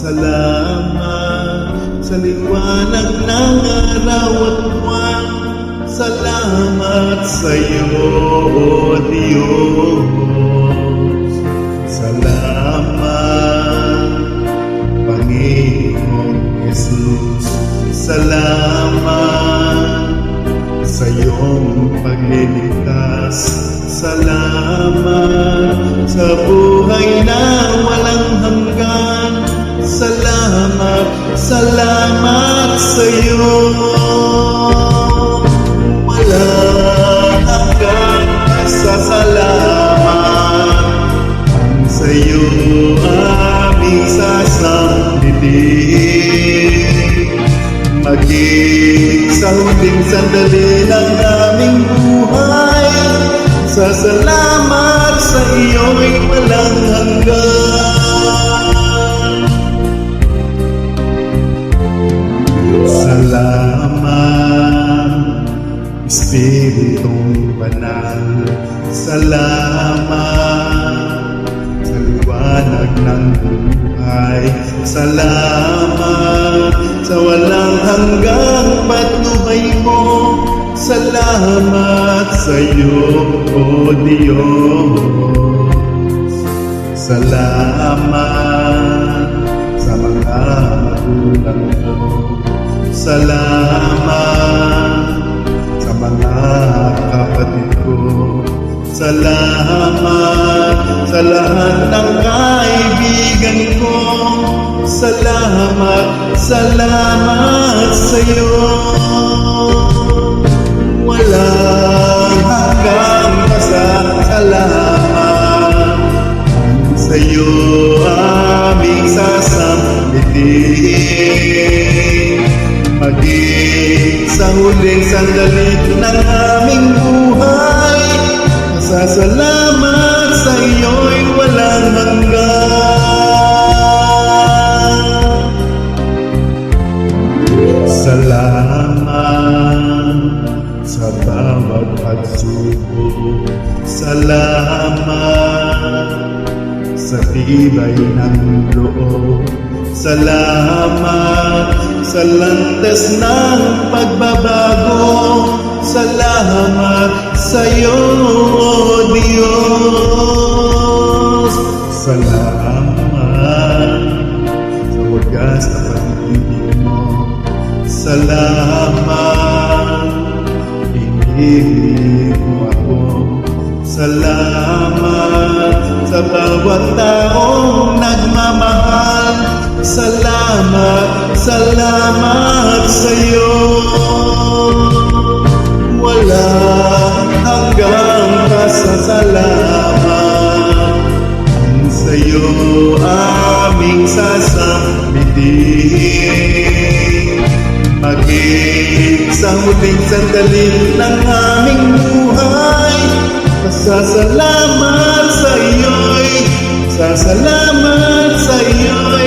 salamat sa liwanag ng araw at buwan. Salamat sa iyo, O Diyos. Salamat, Panginoon Jesus. Salamat sa iyong pagliligtas. Salamat sa buhay na walang hanggan. Salamat, salamat sa iyo. Walang hanggan sa salamat ang sa iyo aming sasambitin. Maging sa huling sandali ng aming buhay, sa salamat sa iyo'y walang hanggan. Salamat, Espiritong Banal. Salamat sa liwanag ng buhay. Salamat sa walang hanggang patnubay mo. Salamat sa iyo, O Diyos. Salamat sa mga magulang ko. Salamat sa mga kapatid ko. Salamat sa lahat ng kaibigan ko. Salamat, salamat sa iyo. Walang hanggang pasasalamat sa iyo aming sasambitin. Maging sa huling sandali ng aming buhay, masasalamat sa iyo'y walang hanggan. Salamat sa bawat pagsubok. Salamat sa tibay ng loob. Salamat sa landas ng pagbabago. Salamat sa iyo, O Diyos. Salamat sa wagas na pag-ibig mo. Salamat, inibig mo ako. Salamat sa bawat taong nagmamahal. Salamat, salamat sa iyo. Walang hanggang pasasalamat ang sa iyo aming sasambitin. Maging sa huling sandali ng aming buhay, pasasalamat sa iyo'y, sasalamat sa iyo'y